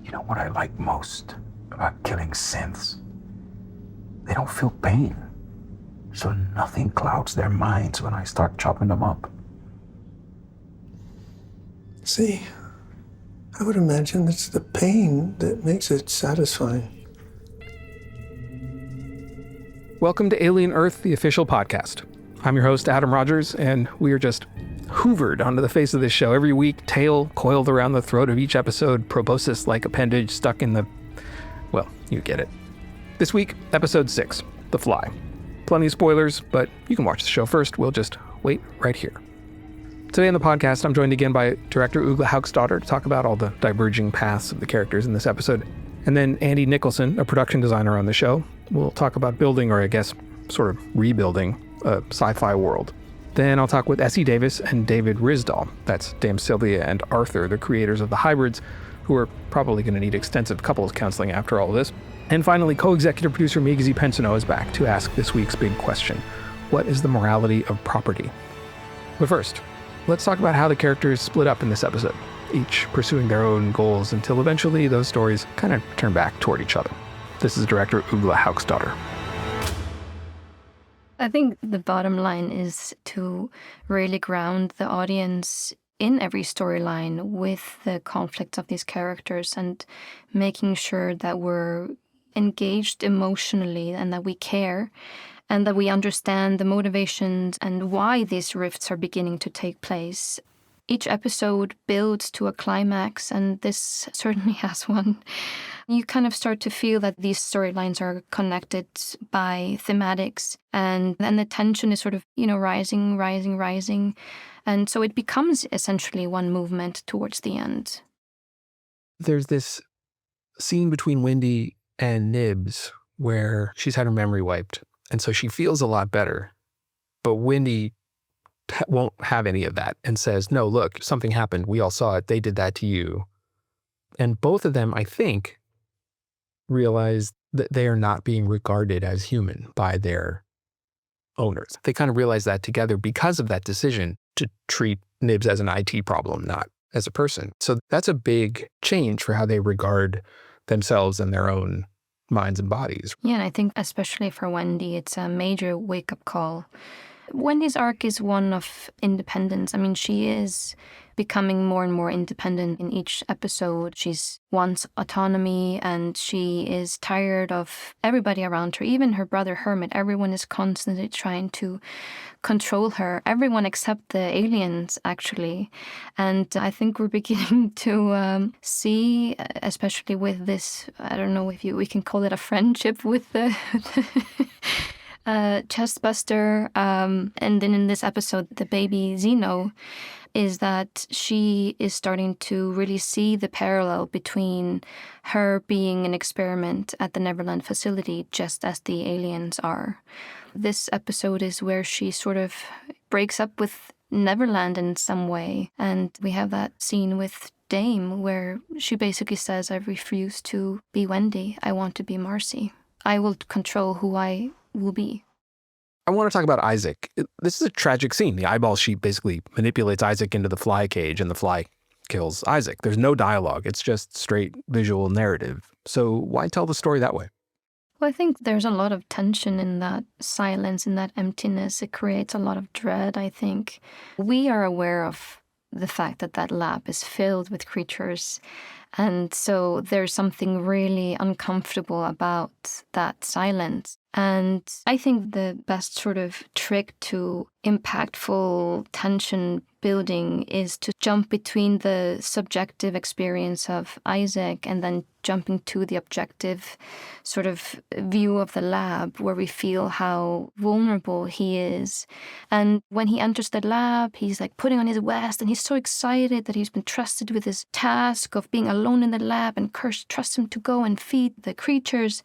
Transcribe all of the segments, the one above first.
You know what I like most about killing synths? They don't feel pain, so nothing clouds their minds when I start chopping them up. See, I would imagine it's the pain that makes it satisfying. Welcome to Alien Earth, the official podcast. I'm your host, Adam Rogers, and we are just hoovered onto the face of this show every week, tail coiled around the throat of each episode, proboscis-like appendage stuck in the... well, you get it. This week, episode 6, The Fly. Plenty of spoilers, but you can watch the show first. We'll just wait right here. Today on the podcast, I'm joined again by director Ugla Hauksdóttir to talk about all the diverging paths of the characters in this episode. And then Andy Nicholson, a production designer on the show, will talk about building, or I guess sort of rebuilding, a sci-fi world. Then I'll talk with Essie Davis and David Rysdahl. That's Dame Sylvia and Arthur, the creators of the hybrids, who are probably going to need extensive couples counseling after all of this. And finally, co-executive producer Migizi Pensoneau is back to ask this week's big question: what is the morality of property? But first, let's talk about how the characters split up in this episode, each pursuing their own goals until eventually those stories kind of turn back toward each other. This is director Ugla Hauksdóttir. I think the bottom line is to really ground the audience in every storyline with the conflicts of these characters and making sure that we're engaged emotionally and that we care and that we understand the motivations and why these rifts are beginning to take place. Each episode builds to a climax, and this certainly has one. You kind of start to feel that these storylines are connected by thematics, and the tension is sort of, rising. And so it becomes essentially one movement towards the end. There's this scene between Wendy and Nibs where she's had her memory wiped, and so she feels a lot better. But Wendy won't have any of that and says, no, look, something happened. We all saw it. They did that to you. And both of them, I think, realize that they are not being regarded as human by their owners. They kind of realize that together because of that decision to treat Nibs as an IT problem, not as a person. So that's a big change for how they regard themselves and their own minds and bodies. Yeah, and I think especially for Wendy, it's a major wake-up call. Wendy's arc is one of independence. I mean, she is becoming more and more independent in each episode. She wants autonomy, and she is tired of everybody around her, even her brother Hermit. Everyone is constantly trying to control her, everyone except the aliens, actually. And I think we're beginning to see, especially with this, I don't know if we can call it a friendship with the... Chestbuster, and then in this episode, the baby Xeno, is that she is starting to really see the parallel between her being an experiment at the Neverland facility, just as the aliens are. This episode is where she sort of breaks up with Neverland in some way, and we have that scene with Dame where she basically says, I refuse to be Wendy, I want to be Marcy. I will control who I will be. I want to talk about Isaac. This is a tragic scene. The eyeball sheep basically manipulates Isaac into the fly cage, and the fly kills Isaac. There's no dialogue. It's just straight visual narrative. So why tell the story that way? Well, I think there's a lot of tension in that silence, in that emptiness. It creates a lot of dread, I think. We are aware of the fact that that lab is filled with creatures. And so there's something really uncomfortable about that silence. And I think the best sort of trick to impactful tension building is to jump between the subjective experience of Isaac and then jumping to the objective sort of view of the lab, where we feel how vulnerable he is. And when he enters the lab, he's like putting on his vest, and he's so excited that he's been trusted with this task of being alone in the lab, and Kirsch trusts him to go and feed the creatures.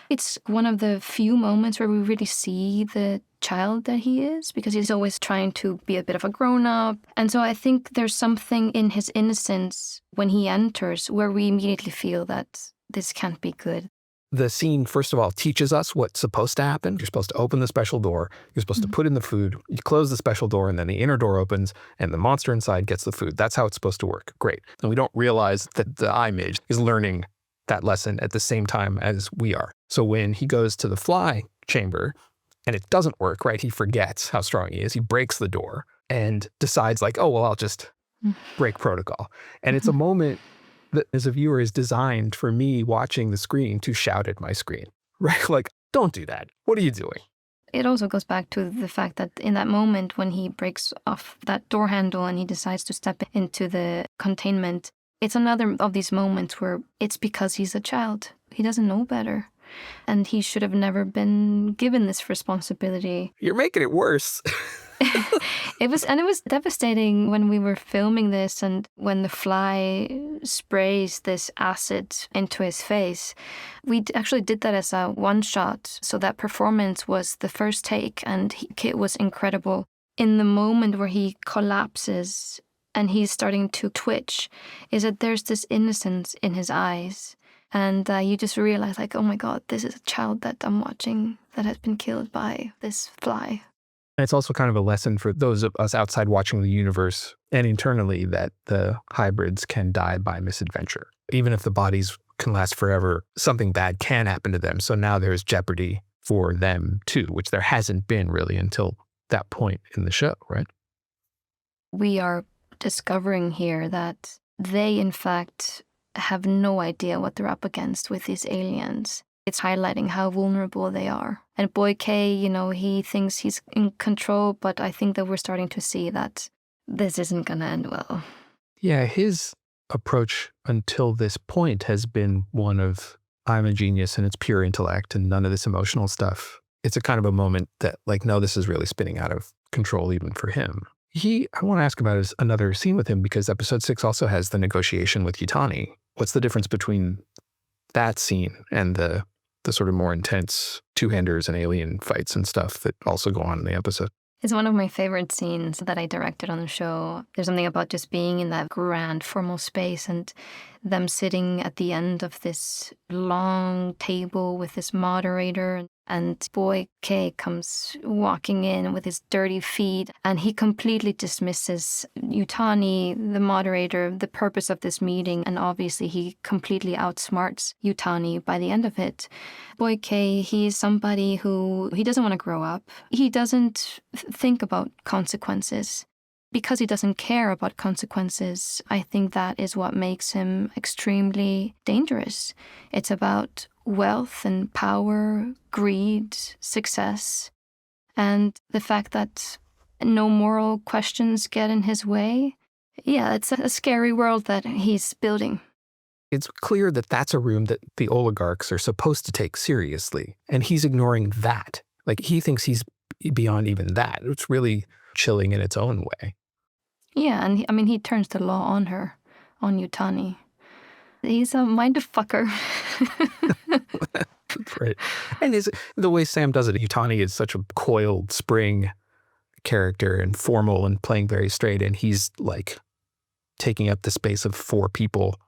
It's one of the few moments where we really see the child that he is, because he's always trying to be a bit of a grown-up. And so I think there's something in his innocence when he enters where we immediately feel that this can't be good. The scene, first of all, teaches us what's supposed to happen. You're supposed to open the special door. You're supposed to put in the food. You close the special door, and then the inner door opens, and the monster inside gets the food. That's how it's supposed to work. Great. And we don't realize that the iMage is learning that lesson at the same time as we are. So when he goes to the fly chamber, and it doesn't work, right? He forgets how strong he is. He breaks the door and decides like, oh, well, I'll just break protocol. And it's a moment that as a viewer is designed for me watching the screen to shout at my screen, right? Like, don't do that. What are you doing? It also goes back to the fact that in that moment when he breaks off that door handle and he decides to step into the containment, it's another of these moments where it's because he's a child. He doesn't know better. And he should have never been given this responsibility. You're making it worse. It was devastating when we were filming this and when the fly sprays this acid into his face. We actually did that as a one shot. So that performance was the first take and it was incredible. In the moment where he collapses and he's starting to twitch, is that there's this innocence in his eyes. And you just realize like, oh my God, this is a child that I'm watching that has been killed by this fly. It's also kind of a lesson for those of us outside watching the universe and internally that the hybrids can die by misadventure. Even if the bodies can last forever, something bad can happen to them. So now there's jeopardy for them too, which there hasn't been really until that point in the show, right? We are discovering here that they, in fact, have no idea what they're up against with these aliens. It's highlighting how vulnerable they are. And Boy K, he thinks he's in control, but I think that we're starting to see that this isn't going to end well. Yeah, his approach until this point has been one of, I'm a genius and it's pure intellect and none of this emotional stuff. It's a kind of a moment that like, no, this is really spinning out of control even for him. I want to ask about another scene with him because episode 6 also has the negotiation with Yutani. What's the difference between that scene and the sort of more intense two-handers and alien fights and stuff that also go on in the episode? It's one of my favorite scenes that I directed on the show. There's something about just being in that grand formal space and them sitting at the end of this long table with this moderator. And Boy K comes walking in with his dirty feet and he completely dismisses Yutani, the moderator, the purpose of this meeting. And obviously he completely outsmarts Yutani by the end of it. Boy K, he's somebody who, he doesn't want to grow up. He doesn't think about consequences. Because he doesn't care about consequences, I think that is what makes him extremely dangerous. It's about wealth and power, greed, success, and the fact that no moral questions get in his way. Yeah, it's a scary world that he's building. It's clear that that's a room that the oligarchs are supposed to take seriously, and he's ignoring that. Like, he thinks he's beyond even that. It's really chilling in its own way. Yeah, and he turns the law on her, on Yutani. He's a mind-fucker. Right. And the way Sam does it, Yutani is such a coiled spring character and formal and playing very straight, and he's like taking up the space of 4 people,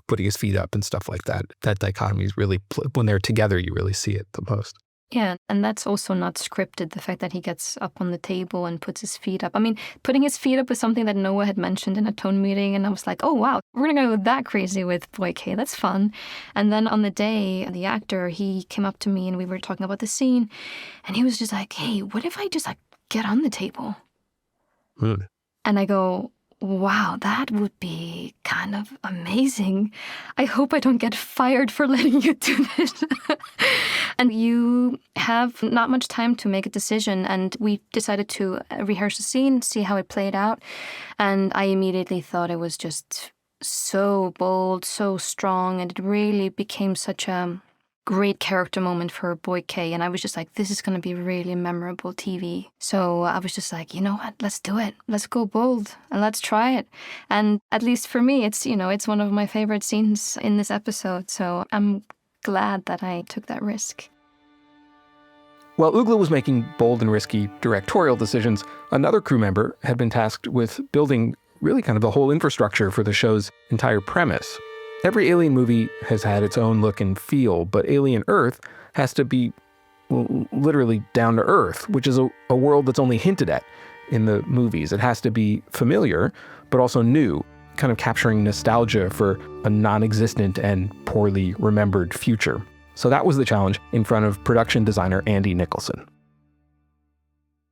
putting his feet up and stuff like that. That dichotomy is really, when they're together, you really see it the most. Yeah, and that's also not scripted, the fact that he gets up on the table and puts his feet up. I mean, putting his feet up was something that Noah had mentioned in a tone meeting, and I was like, oh, wow, we're going to go that crazy with Boy K. That's fun. And then on the day, the actor, he came up to me and we were talking about the scene, and he was just like, hey, what if I just get on the table? Good. And I go, wow, that would be kind of amazing. I hope I don't get fired for letting you do this. And you have not much time to make a decision. And we decided to rehearse the scene, see how it played out. And I immediately thought it was just so bold, so strong. And it really became such a great character moment for Boy K. And I was just like, this is going to be really memorable TV. So I was just like, you know what, let's do it. Let's go bold and let's try it. And at least for me, it's one of my favorite scenes in this episode. So I'm glad that I took that risk. While Ugla was making bold and risky directorial decisions, another crew member had been tasked with building really kind of the whole infrastructure for the show's entire premise. Every Alien movie has had its own look and feel, but Alien Earth has to be literally down to earth, which is a world that's only hinted at in the movies. It has to be familiar, but also new, kind of capturing nostalgia for a non-existent and poorly remembered future. So that was the challenge in front of production designer Andy Nicholson.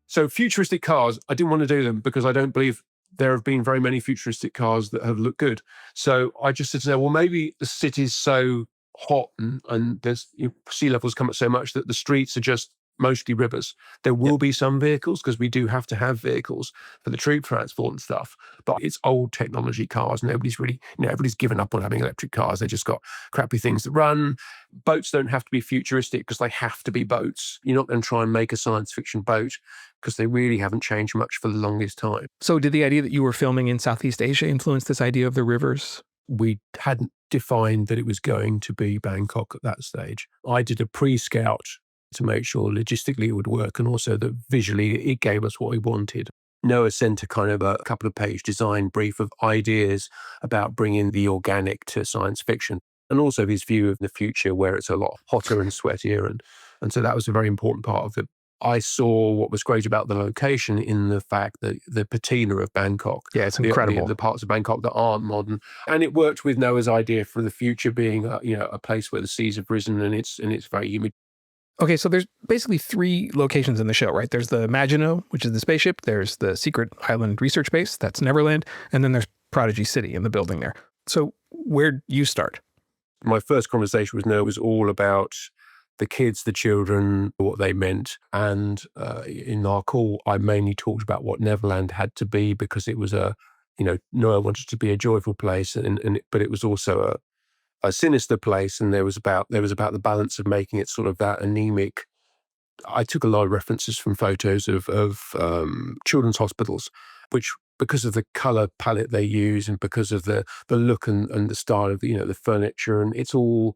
So futuristic cars, I didn't want to do them because I don't believe there have been very many futuristic cars that have looked good. So I just said to them, well, maybe the city's so hot and there's sea levels come up so much that the streets are just mostly rivers. There will be some vehicles because we do have to have vehicles for the troop transport and stuff, but it's old technology cars. Nobody's really, everybody's given up on having electric cars. They just got crappy things that run. Boats don't have to be futuristic because they have to be boats. You're not going to try and make a science fiction boat because they really haven't changed much for the longest time. So did the idea that you were filming in Southeast Asia influence this idea of the rivers? We hadn't defined that it was going to be Bangkok at that stage. I did a pre-scout to make sure logistically it would work and also that visually it gave us what we wanted. Noah sent a kind of a couple of page design brief of ideas about bringing the organic to science fiction and also his view of the future where it's a lot hotter and sweatier. And so that was a very important part of it. I saw what was great about the location in the fact that the patina of Bangkok. Yeah, it's incredible. The parts of Bangkok that aren't modern. And it worked with Noah's idea for the future being a place where the seas have risen and it's very humid. Okay, so there's basically 3 locations in the show, right? There's the Maginot, which is the spaceship. There's the secret island research base, that's Neverland. And then there's Prodigy City in the building there. So where'd you start? My first conversation with Noah was all about the kids, the children, what they meant. And in our call, I mainly talked about what Neverland had to be because it was Noah wanted to be a joyful place, but it was also a sinister place, and there was about the balance of making it sort of that anemic. I took a lot of references from photos of children's hospitals, which because of the color palette they use and because of the look and the style of the furniture, and it's all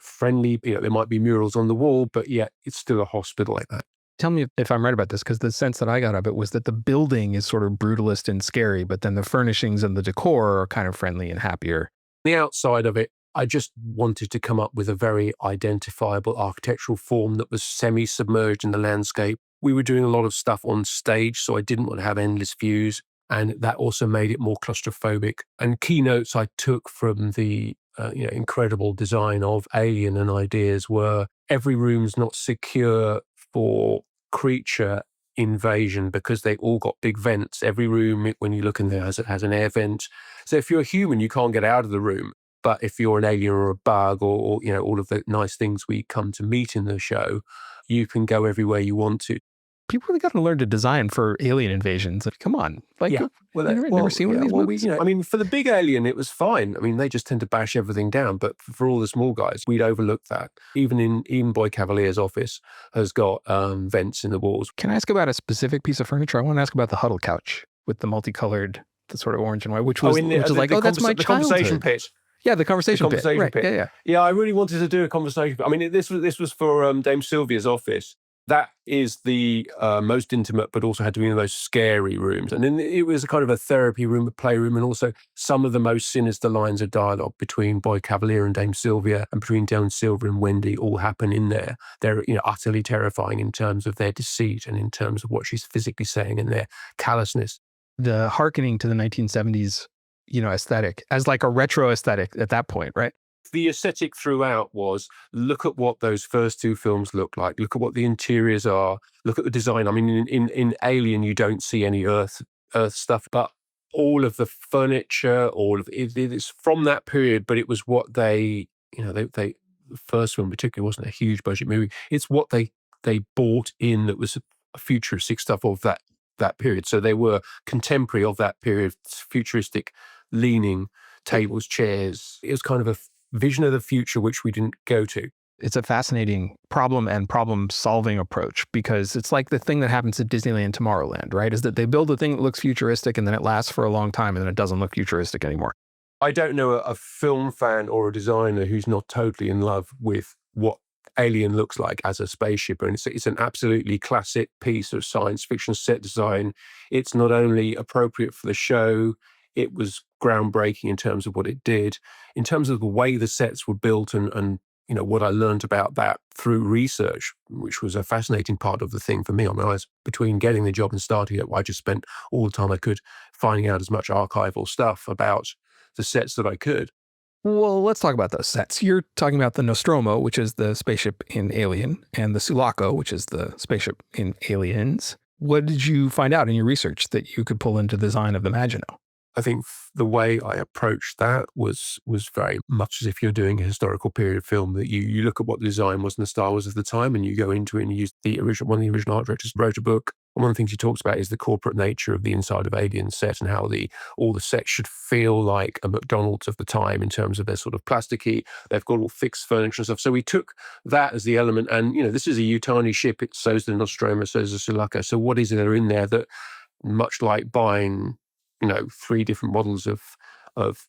friendly. There might be murals on the wall, but yet it's still a hospital like that. Tell me if I'm right about this, because the sense that I got of it was that the building is sort of brutalist and scary, but then the furnishings and the decor are kind of friendly and happier. The outside of it, I just wanted to come up with a very identifiable architectural form that was semi-submerged in the landscape. We were doing a lot of stuff on stage, so I didn't want to have endless views, and that also made it more claustrophobic. And keynotes I took from the incredible design of Alien and ideas were every room's not secure for creature invasion because they all got big vents. Every room, when you look in there, has an air vent. So if you're a human, you can't get out of the room. But if you're an alien or a bug or all of the nice things we come to meet in the show, you can go everywhere you want to. People really got to learn to design for alien invasions. Come on. Never seen one of these movies? For the big alien, it was fine. They just tend to bash everything down. But for all the small guys, we'd overlook that. Even Boy Cavalier's office has got vents in the walls. Can I ask about a specific piece of furniture? I want to ask about the huddle couch with the multicolored, the sort of orange and white, which was that's my childhood. The conversation pit. Yeah, the conversation pit. Right. Yeah, I really wanted to do a conversation pit. This was for Dame Sylvia's office. That is the most intimate, but also had to be in the most scary rooms. And then it was a kind of a therapy room, a playroom, and also some of the most sinister lines of dialogue between Boy Cavalier and Dame Sylvia, and between Dame Sylvia and Wendy all happen in there. They're utterly terrifying in terms of their deceit and in terms of what she's physically saying and their callousness. The hearkening to the 1970s aesthetic as like a retro aesthetic at that point, right? The aesthetic throughout was, look at what those first 2 films look like. Look at what the interiors are. Look at the design. In Alien, you don't see any Earth stuff, but all of the furniture, all of it's from that period, but it was what the first film particularly wasn't a huge budget movie. It's what they bought in that was futuristic stuff of that period. So they were contemporary of that period, futuristic leaning tables, chairs. It was kind of a vision of the future, which we didn't go to. It's a fascinating problem and problem-solving approach because it's like the thing that happens at Disneyland Tomorrowland, right? Is that they build a thing that looks futuristic and then it lasts for a long time and then it doesn't look futuristic anymore. I don't know a film fan or a designer who's not totally in love with what Alien looks like as a spaceship, and it's an absolutely classic piece of science fiction set design. It's not only appropriate for the show, it was groundbreaking in terms of what it did, in terms of the way the sets were built and what I learned about that through research, which was a fascinating part of the thing for me. I mean, between getting the job and starting it, I just spent all the time I could finding out as much archival stuff about the sets that I could. Well, let's talk about those sets. You're talking about the Nostromo, which is the spaceship in Alien, and the Sulaco, which is the spaceship in Aliens. What did you find out in your research that you could pull into the design of the Maginot? I think the way I approached that was very much as if you're doing a historical period film, that you look at what the design was and the style was of the time, and you go into it and you use one of the original art directors wrote a book. And one of the things he talks about is the corporate nature of the inside of Alien set and how all the sets should feel like a McDonald's of the time in terms of their sort of plasticky, they've got all fixed furniture and stuff. So we took that as the element, and this is a Yutani ship, so is the Nostromo, so is the Sulaco. So what is there in there that, much like buying 3 different models of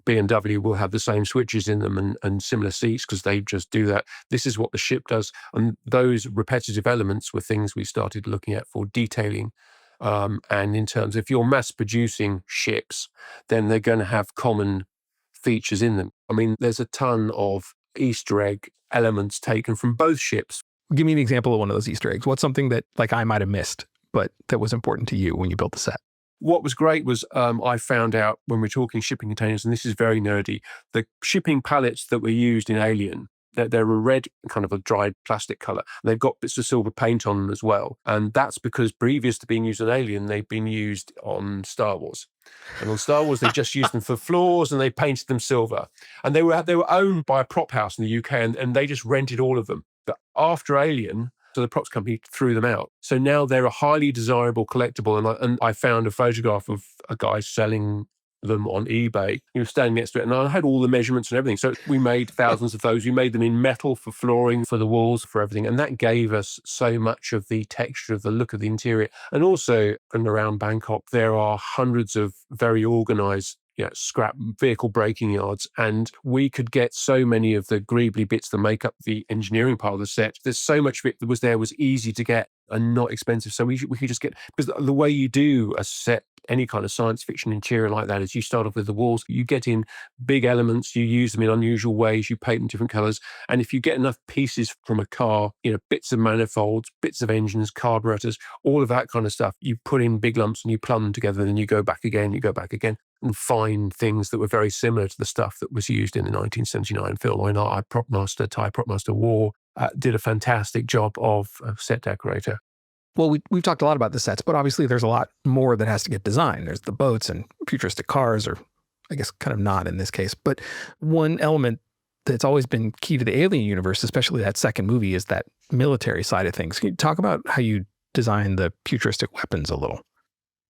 BMW will have the same switches in them and similar seats because they just do that. This is what the ship does. And those repetitive elements were things we started looking at for detailing. And in terms of if you're mass producing ships, then they're going to have common features in them. I mean, there's a ton of Easter egg elements taken from both ships. Give me an example of one of those Easter eggs. What's something that I might have missed, but that was important to you when you built the set? What was great was I found out when we're talking shipping containers, and this is very nerdy, the shipping pallets that were used in Alien, they're a red, kind of a dried plastic colour. They've got bits of silver paint on them as well. And that's because previous to being used on Alien, they've been used on Star Wars. And on Star Wars, they just used them for floors and they painted them silver. And they were owned by a prop house in the UK and they just rented all of them. But after Alien, so the props company threw them out. So now they're a highly desirable collectible. And I found a photograph of a guy selling them on eBay. He was standing next to it and I had all the measurements and everything. So we made thousands of those. We made them in metal for flooring, for the walls, for everything. And that gave us so much of the texture of the look of the interior. And also, and around Bangkok, there are hundreds of very organized scrap vehicle breaking yards, and we could get so many of the greebly bits that make up the engineering part of the set. There's so much of it that was easy to get and not expensive. So we could just get, because the way you do a set, any kind of science fiction interior like that, is you start off with the walls, you get in big elements, you use them in unusual ways, you paint them different colors. And if you get enough pieces from a car, bits of manifolds, bits of engines, carburetors, all of that kind of stuff, you put in big lumps and you plumb them together, and you go back again, and find things that were very similar to the stuff that was used in the 1979 film. I know Thai Propmaster War did a fantastic job of set decorator. Well, we've talked a lot about the sets, but obviously there's a lot more that has to get designed. There's the boats and futuristic cars, or I guess kind of not in this case. But one element that's always been key to the Alien universe, especially that second movie, is that military side of things. Can you talk about how you design the futuristic weapons a little?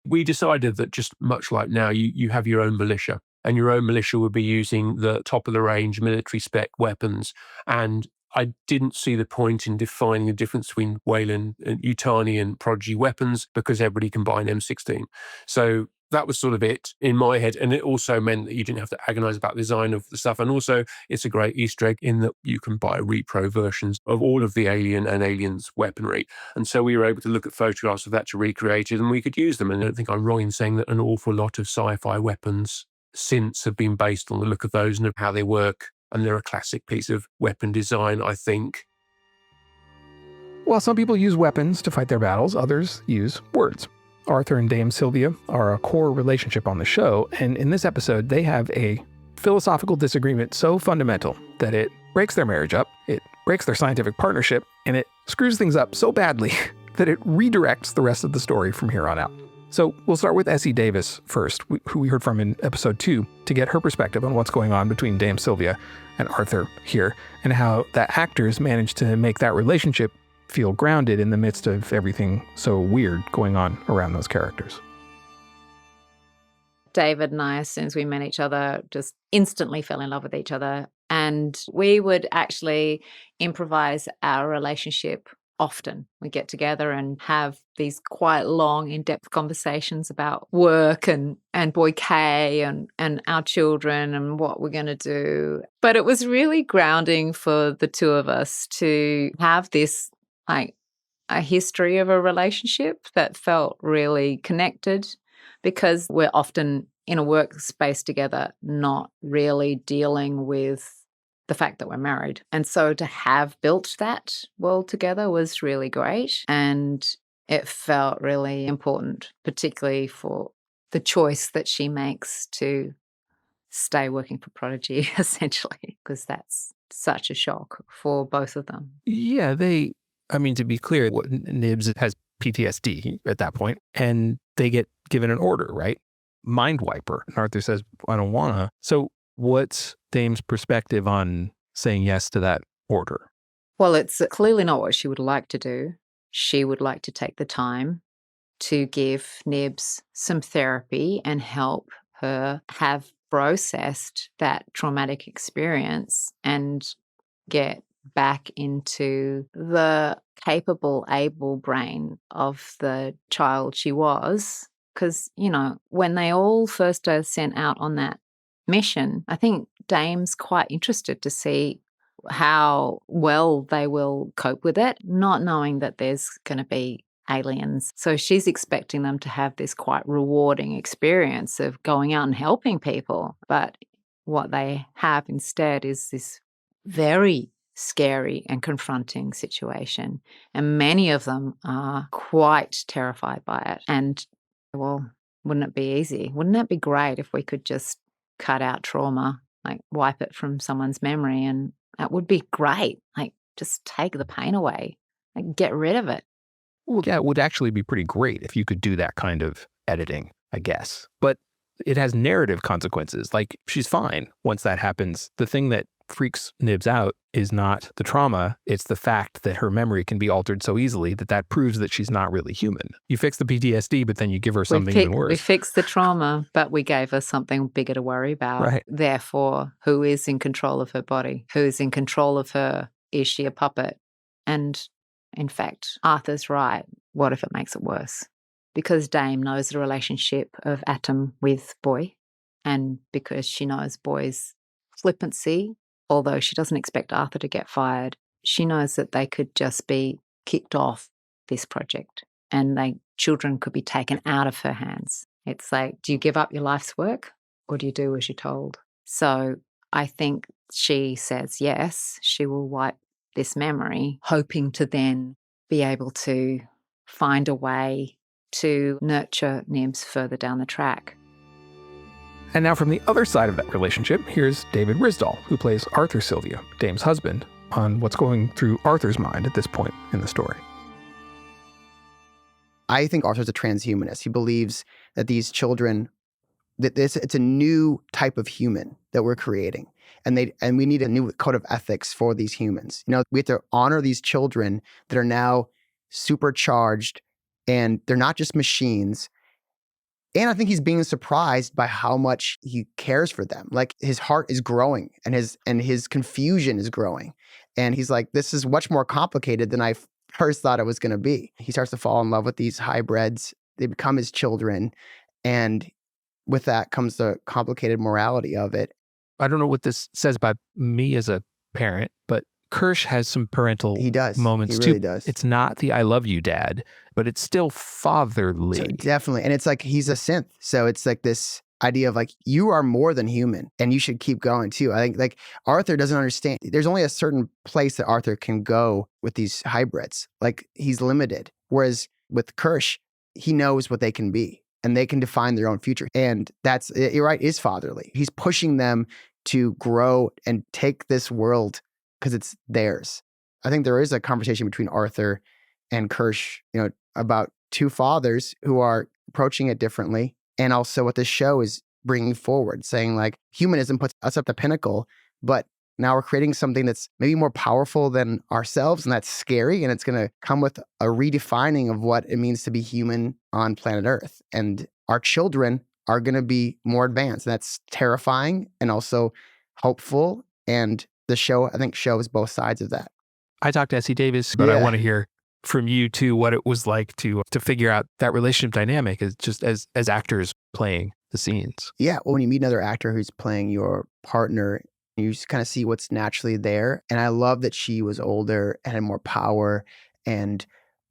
We decided that just much like now, you have your own militia, and your own militia would be using the top-of-the-range military spec weapons. And I didn't see the point in defining the difference between Weyland and Yutani and Prodigy weapons, because everybody can buy an M16. So that was sort of it in my head. And it also meant that you didn't have to agonize about the design of the stuff. And also, it's a great Easter egg in that you can buy repro versions of all of the Alien and Aliens weaponry. And so we were able to look at photographs of that to recreate it, and we could use them. And I don't think I'm wrong in saying that an awful lot of sci-fi weapons since have been based on the look of those and how they work. And they're a classic piece of weapon design, I think. Well, some people use weapons to fight their battles. Others use words. Arthur and Dame Sylvia are a core relationship on the show, and in this episode, they have a philosophical disagreement so fundamental that it breaks their marriage up, it breaks their scientific partnership, and it screws things up so badly that it redirects the rest of the story from here on out. So we'll start with Essie Davis first, who we heard from in episode 2, to get her perspective on what's going on between Dame Sylvia and Arthur here, and how the actors managed to make that relationship feel grounded in the midst of everything so weird going on around those characters. David and I, as soon as we met each other, just instantly fell in love with each other. And we would actually improvise our relationship often. We get together and have these quite long, in-depth conversations about work and Boy K and our children and what we're going to do. But it was really grounding for the two of us to have this, like, a history of a relationship that felt really connected, because we're often in a workspace together, not really dealing with the fact that we're married. And so to have built that world together was really great. And it felt really important, particularly for the choice that she makes to stay working for Prodigy, essentially, because that's such a shock for both of them. Yeah, to be clear, Nibs has PTSD at that point, and they get given an order, right? Mind wiper. And Arthur says, I don't wanna. So what's Dame's perspective on saying yes to that order? Well, it's clearly not what she would like to do. She would like to take the time to give Nibs some therapy and help her have processed that traumatic experience and get back into the capable, able brain of the child she was. Because, when they all first are sent out on that mission, I think Dame's quite interested to see how well they will cope with it, not knowing that there's going to be aliens. So she's expecting them to have this quite rewarding experience of going out and helping people. But what they have instead is this very scary and confronting situation. And many of them are quite terrified by it. And, well, wouldn't it be easy? Wouldn't that be great if we could just cut out trauma, like wipe it from someone's memory? And that would be great. Like, just take the pain away, like, get rid of it. Well, yeah, it would actually be pretty great if you could do that kind of editing, I guess. But it has narrative consequences. Like, she's fine once that happens. The thing that freaks Nibs out is not the trauma, it's the fact that her memory can be altered so easily that proves that she's not really human. You fix the PTSD, but then you give her something even worse. We fixed the trauma, but we gave her something bigger to worry about. Right. Therefore, who is in control of her body? Who's in control of her? Is she a puppet? And in fact, Arthur's right. What if it makes it worse? Because Dame knows the relationship of Atom with Boy, and because she knows Boy's flippancy, although she doesn't expect Arthur to get fired, she knows that they could just be kicked off this project and children could be taken out of her hands. It's like, do you give up your life's work or do you do as you're told? So I think she says yes, she will wipe this memory, hoping to then be able to find a way to nurture Nibs further down the track. And now from the other side of that relationship, here's David Rysdahl, who plays Arthur Sylvia, Dame's husband, on what's going through Arthur's mind at this point in the story. I think Arthur's a transhumanist. He believes that these children, it's a new type of human that we're creating. And we need a new code of ethics for these humans. We have to honor these children that are now supercharged and they're not just machines. And I think he's being surprised by how much he cares for them. Like, his heart is growing and his confusion is growing. And he's like, this is much more complicated than I first thought it was going to be. He starts to fall in love with these hybrids. They become his children. And with that comes the complicated morality of it. I don't know what this says about me as a parent, but Kirsch has some parental moments too. He really does. It's not the I love you, Dad, but it's still fatherly. So definitely. And it's like he's a synth. So it's like this idea of like, you are more than human and you should keep going too. I think like Arthur doesn't understand. There's only a certain place that Arthur can go with these hybrids. Like, he's limited. Whereas with Kirsch, he knows what they can be and they can define their own future. And that's, you're right, is fatherly. He's pushing them to grow and take this world because it's theirs. I think there is a conversation between Arthur and Kirsch, about two fathers who are approaching it differently. And also what this show is bringing forward, saying like, humanism puts us at the pinnacle, but now we're creating something that's maybe more powerful than ourselves, and that's scary. And it's going to come with a redefining of what it means to be human on planet Earth. And our children are going to be more advanced. And that's terrifying and also hopeful. And the show, I think, shows both sides of that. I talked to Essie Davis, but I want to hear from you too what it was like to figure out that relationship dynamic as actors playing the scenes. Yeah, well, when you meet another actor who's playing your partner, you just kind of see what's naturally there. And I love that she was older and had more power and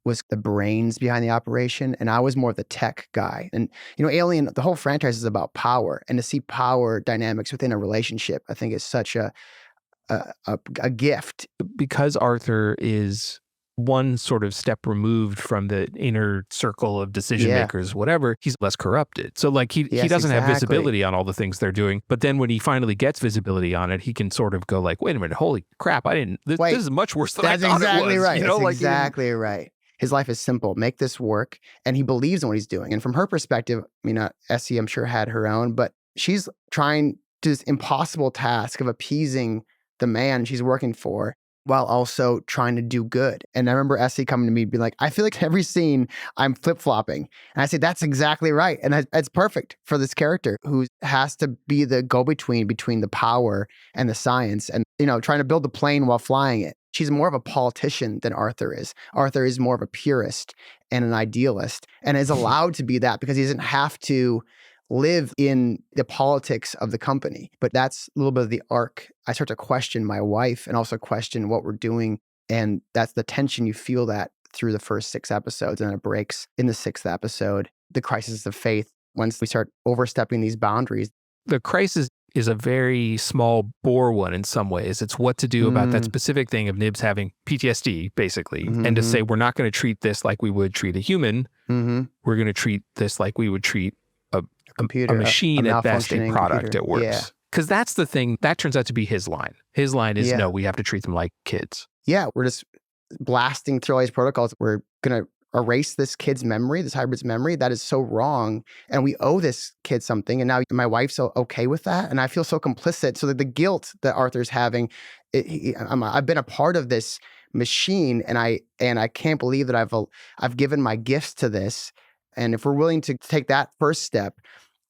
was the brains behind the operation, and I was more of the tech guy. And, Alien, the whole franchise is about power, and to see power dynamics within a relationship, I think is such a gift. Because Arthur is one sort of step removed from the inner circle of decision makers, whatever, he's less corrupted. So like he doesn't have visibility on all the things they're doing. But then when he finally gets visibility on it, he can sort of go like, wait a minute, holy crap, this is much worse than I thought exactly it was. Right. That's exactly right. His life is simple. Make this work. And he believes in what he's doing. And from her perspective, Essie, I'm sure, had her own, but she's trying to this impossible task of appeasing the man she's working for while also trying to do good. And I remember Essie coming to me being like, I feel like every scene I'm flip-flopping. And I say, that's exactly right. And that's perfect for this character who has to be the go-between between the power and the science and, trying to build the plane while flying it. She's more of a politician than Arthur is. Arthur is more of a purist and an idealist and is allowed to be that because he doesn't have to live in the politics of the company. But that's a little bit of the arc. I start to question my wife and also question what we're doing. And that's the tension. You feel that through the first 6 episodes, and then it breaks in the 6th episode, the crisis of faith, once we start overstepping these boundaries. The crisis is a very small bore one in some ways. It's what to do about that specific thing of Nibs having PTSD, basically, and to say, we're not going to treat this like we would treat a human. We're going to treat this like we would treat a computer, a machine at best, a product at worst. Because that's the thing, that turns out to be his line. His line is, no, we have to treat them like kids. Yeah, we're just blasting through all these protocols. We're going to erase this kid's memory, this hybrid's memory. That is so wrong. And we owe this kid something. And now my wife's so okay with that. And I feel so complicit. So that the guilt that Arthur's having, I've been a part of this machine, and I can't believe that I've given my gifts to this. And if we're willing to take that first step,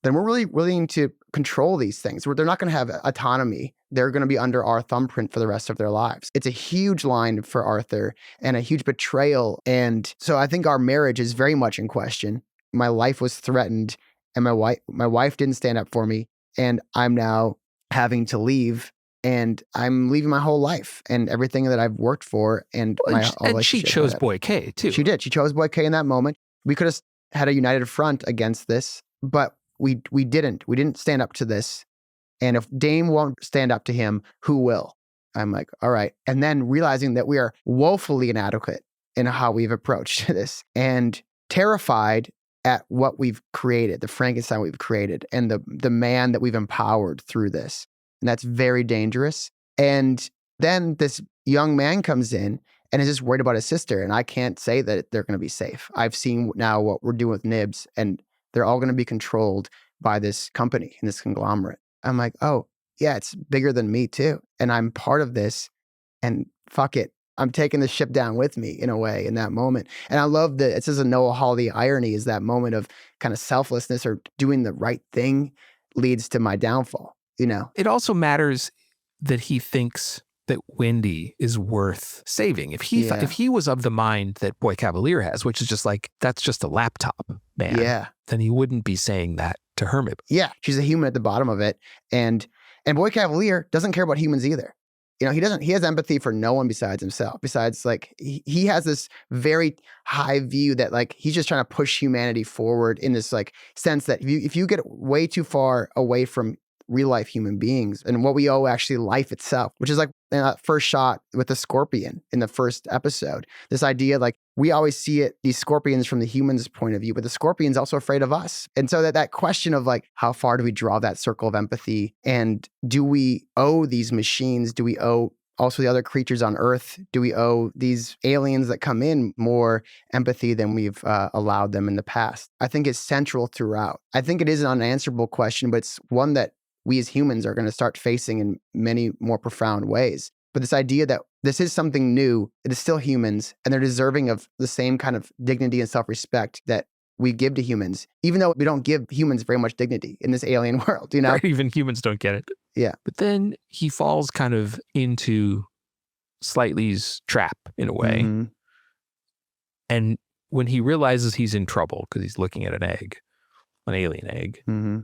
then we're really willing to control these things. They're not going to have autonomy. They're going to be under our thumbprint for the rest of their lives. It's a huge line for Arthur and a huge betrayal. And so I think our marriage is very much in question. My life was threatened, and my wife didn't stand up for me. And I'm now having to leave, and I'm leaving my whole life and everything that I've worked for. And she chose Boy K too. She did. She chose Boy K in that moment. We could have had a united front against this, but we didn't. We didn't stand up to this. And if Dame won't stand up to him, who will? I'm like, all right. And then realizing that we are woefully inadequate in how we've approached this, and terrified at what we've created, the Frankenstein we've created, and the man that we've empowered through this. And that's very dangerous. And then this young man comes in and is just worried about his sister. And I can't say that they're going to be safe. I've seen now what we're doing with Nibs, and they're all going to be controlled by this company and this conglomerate. I'm like, oh, yeah, it's bigger than me too. And I'm part of this, and fuck it. I'm taking the ship down with me in a way in that moment. And I love that it's just a Noah Hawley irony, is that moment of kind of selflessness or doing the right thing leads to my downfall, It also matters that he thinks that Wendy is worth saving. If he was of the mind that Boy Cavalier has, which is just like, that's just a laptop, man, then he wouldn't be saying that to Hermit. Yeah, she's a human at the bottom of it. And Boy Cavalier doesn't care about humans either. He has empathy for no one besides himself. Besides, like, he has this very high view that, like, he's just trying to push humanity forward in this, like, sense that if you get way too far away from real life human beings and what we owe actually life itself, which is like in that first shot with the scorpion in the first episode, this idea, like, we always see these scorpions from the human's point of view, but the scorpion's also afraid of us. And so that question of, like, how far do we draw that circle of empathy? And do we owe these machines? Do we owe also the other creatures on Earth? Do we owe these aliens that come in more empathy than we've allowed them in the past? I think it's central throughout. I think it is an unanswerable question, but it's one that we as humans are going to start facing in many more profound ways. But this idea that this is something new, it is still humans, and they're deserving of the same kind of dignity and self-respect that we give to humans, even though we don't give humans very much dignity in this alien world, Right, even humans don't get it. Yeah. But then he falls kind of into Slightly's trap in a way. Mm-hmm. And when he realizes he's in trouble because he's looking at an alien egg, mm-hmm.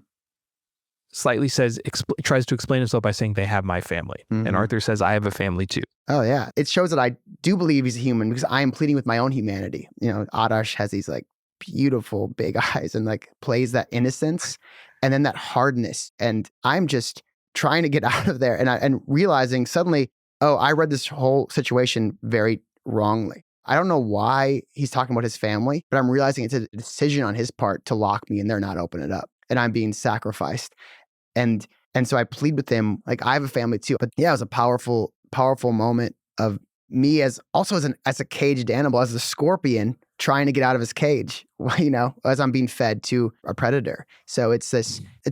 Slightly tries to explain himself by saying they have my family. Mm-hmm. And Arthur says, I have a family too. Oh, yeah. It shows that do believe he's a human because I am pleading with my own humanity. You know, Adash has these like beautiful big eyes and like plays that innocence and then that hardness. And I'm just trying to get out of there and realizing suddenly, oh, I read this whole situation very wrongly. I don't know why he's talking about his family, but I'm realizing it's a decision on his part to lock me in there, not open it up. And I'm being sacrificed. And so I plead with him, like I have a family too. But yeah, it was a powerful, powerful moment of me as a caged animal, as a scorpion trying to get out of his cage, you know, as I'm being fed to a predator. So it's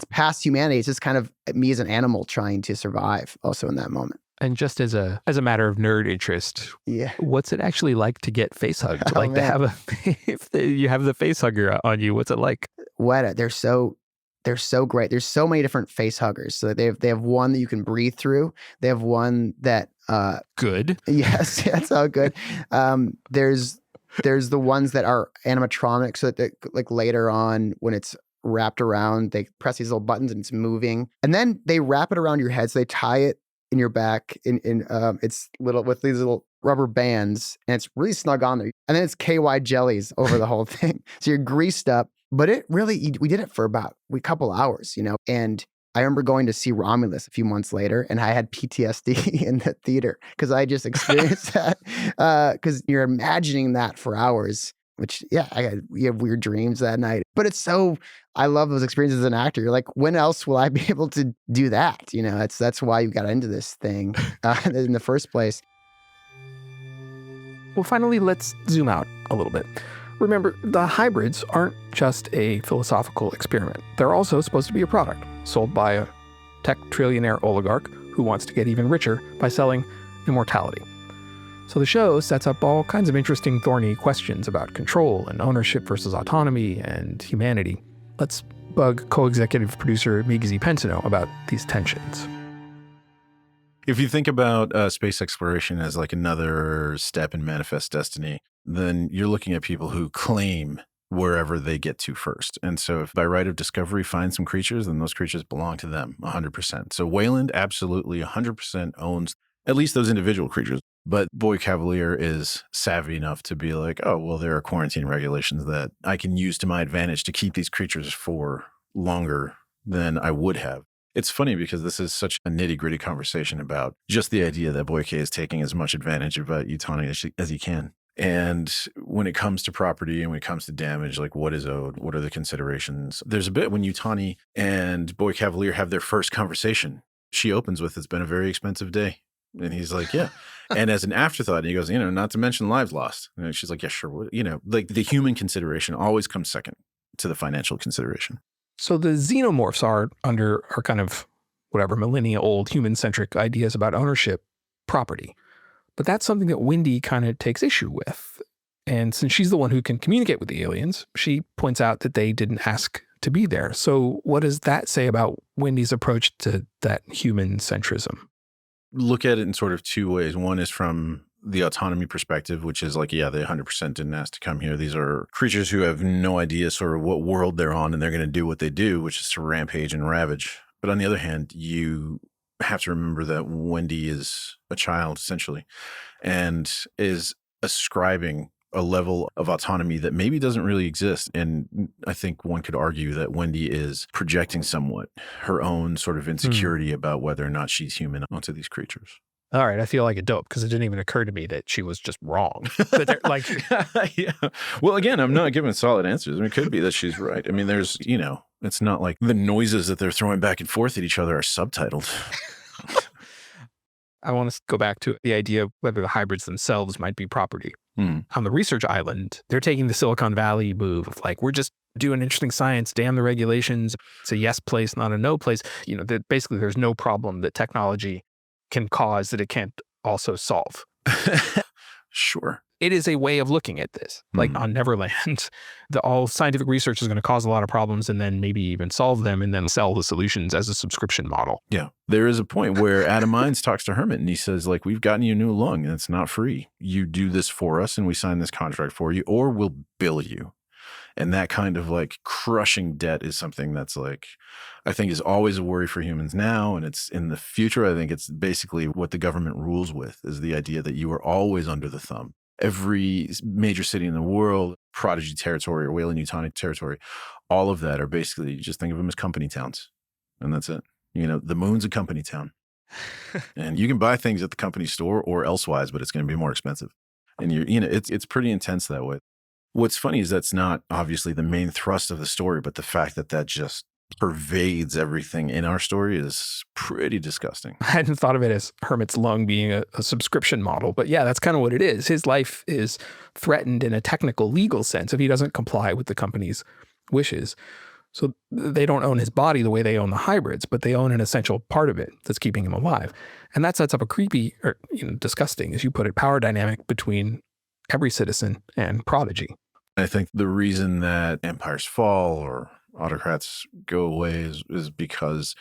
past humanity. It's just kind of me as an animal trying to survive also in that moment. And just as a matter of nerd interest, what's it actually like to get face hugged? Oh, like man. to have you have the face hugger on you. What's it like? Weta, they're so great. There's so many different face huggers. So they have one that you can breathe through. They have one that Good. Yes, that's all good. There's the ones that are animatronic, so that they, like later on when it's wrapped around, they press these little buttons and it's moving. And then they wrap it around your head, so they tie it in your back in it's little with these little rubber bands, and it's really snug on there. And then it's KY jellies over the whole thing. So you're greased up. But it really, we did it for about a couple hours, you know, and I remember going to see Romulus a few months later, and I had PTSD in the theater because I just experienced that. Because you're imagining that for hours, which, we have weird dreams that night. But I love those experiences as an actor. You're like, when else will I be able to do that? You know, that's why you got into this thing in the first place. Well, finally, let's zoom out a little bit. Remember, the hybrids aren't just a philosophical experiment. They're also supposed to be a product sold by a tech trillionaire oligarch who wants to get even richer by selling immortality. So the show sets up all kinds of interesting, thorny questions about control and ownership versus autonomy and humanity. Let's bug co-executive producer Migizi Pensoneau about these tensions. If you think about space exploration as like another step in manifest destiny, then you're looking at people who claim wherever they get to first. And so if by right of discovery find some creatures, then those creatures belong to them 100%. So Wayland absolutely 100% owns at least those individual creatures. But Boy Cavalier is savvy enough to be like, oh, well, there are quarantine regulations that I can use to my advantage to keep these creatures for longer than I would have. It's funny because this is such a nitty-gritty conversation about just the idea that Boy K is taking as much advantage about Utani as he can. And when it comes to property and when it comes to damage, like what is owed, what are the considerations? There's a bit when Utani and Boy Cavalier have their first conversation. She opens with, it's been a very expensive day. And he's like, yeah. And as an afterthought, he goes, not to mention lives lost. And she's like, yeah, sure. Like the human consideration always comes second to the financial consideration. So the xenomorphs are under our kind of whatever millennia-old human-centric ideas about ownership, property. But that's something that Wendy kind of takes issue with. And since she's the one who can communicate with the aliens, she points out that they didn't ask to be there. So what does that say about Wendy's approach to that human centrism? Look at it in sort of two ways. One is from the autonomy perspective, which is like, yeah, they 100% didn't ask to come here. These are creatures who have no idea sort of what world they're on, and they're going to do what they do, which is to rampage and ravage. But on the other hand, you have to remember that Wendy is a child, essentially, and is ascribing a level of autonomy that maybe doesn't really exist. And I think one could argue that Wendy is projecting somewhat her own sort of insecurity about whether or not she's human onto these creatures. All right, I feel like a dope because it didn't even occur to me that she was just wrong. But they're like, yeah. Well, again, I'm not giving solid answers. I mean, it could be that she's right. I mean, there's, it's not like the noises that they're throwing back and forth at each other are subtitled. I want to go back to the idea of whether the hybrids themselves might be property. On the research island, they're taking the Silicon Valley move of like, we're just doing interesting science, damn the regulations. It's a yes place, not a no place. That basically there's no problem that technology can cause that it can't also solve. Sure. It is a way of looking at this. Like on Neverland, all scientific research is going to cause a lot of problems and then maybe even solve them and then sell the solutions as a subscription model. Yeah. There is a point where Adam Mines talks to Hermit and he says, like, we've gotten you a new lung and it's not free. You do this for us and we sign this contract for you, or we'll bill you. And that kind of like crushing debt is something that's like, I think is always a worry for humans now. And it's in the future. I think it's basically what the government rules with, is the idea that you are always under the thumb. Every major city in the world, Prodigy territory or Weyland-Yutani territory, all of that are basically, just think of them as company towns. And that's it. You know, the moon's a company town. And you can buy things at the company store or elsewise, but it's going to be more expensive. And it's pretty intense that way. What's funny is that's not obviously the main thrust of the story, but the fact that just pervades everything in our story is pretty disgusting. I hadn't thought of it as Hermit's Lung being a subscription model, but yeah, that's kind of what it is. His life is threatened in a technical legal sense if he doesn't comply with the company's wishes. So they don't own his body the way they own the hybrids, but they own an essential part of it that's keeping him alive. And that sets up a creepy, or disgusting, as you put it, power dynamic between every citizen and Prodigy. I think the reason that empires fall or autocrats go away is because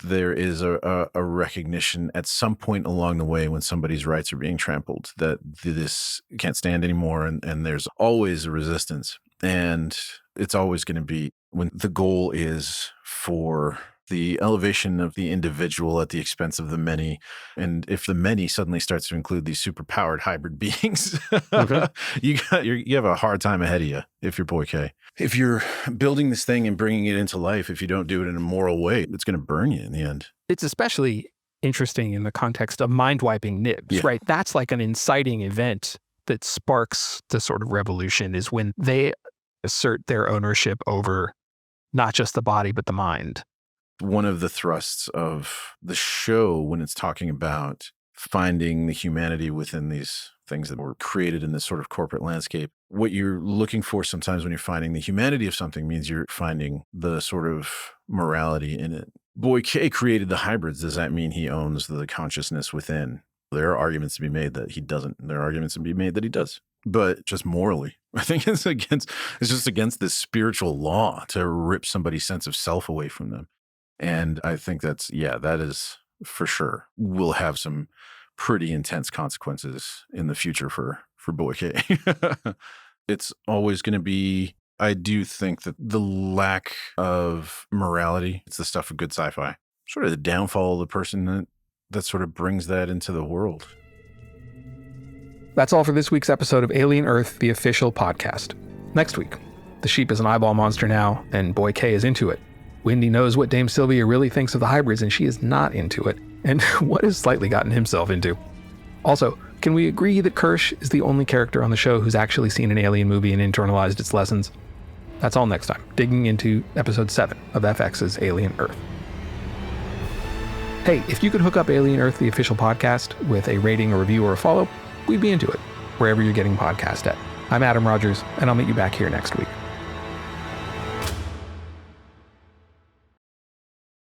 there is a recognition at some point along the way when somebody's rights are being trampled that this can't stand anymore, and there's always a resistance. And it's always going to be when the goal is for the elevation of the individual at the expense of the many. And if the many suddenly starts to include these superpowered hybrid beings, okay, you have a hard time ahead of you if you're Boy K. If you're building this thing and bringing it into life, if you don't do it in a moral way, it's going to burn you in the end. It's especially interesting in the context of mind-wiping nibs, right? That's like an inciting event that sparks the sort of revolution, is when they assert their ownership over not just the body, but the mind. One of the thrusts of the show, when it's talking about finding the humanity within these things that were created in this sort of corporate landscape, what you're looking for sometimes when you're finding the humanity of something means you're finding the sort of morality in it. Boy K created the hybrids. Does that mean he owns the consciousness within? There are arguments to be made that he doesn't. There are arguments to be made that he does. But just morally, I think it's just against this spiritual law to rip somebody's sense of self away from them. And I think that is for sure will have some pretty intense consequences in the future for Boy K. It's always going to be, I do think that the lack of morality, it's the stuff of good sci-fi, sort of the downfall of the person that sort of brings that into the world. That's all for this week's episode of Alien Earth, the official podcast. Next week, the sheep is an eyeball monster now, and Boy K is into it. Wendy knows what Dame Sylvia really thinks of the hybrids, and she is not into it. And what has Slightly gotten himself into? Also, can we agree that Kirsch is the only character on the show who's actually seen an alien movie and internalized its lessons? That's all next time, digging into episode 7 of FX's Alien Earth. Hey, if you could hook up Alien Earth, the official podcast, with a rating, a review, or a follow, we'd be into it, wherever you're getting podcast at. I'm Adam Rogers, and I'll meet you back here next week.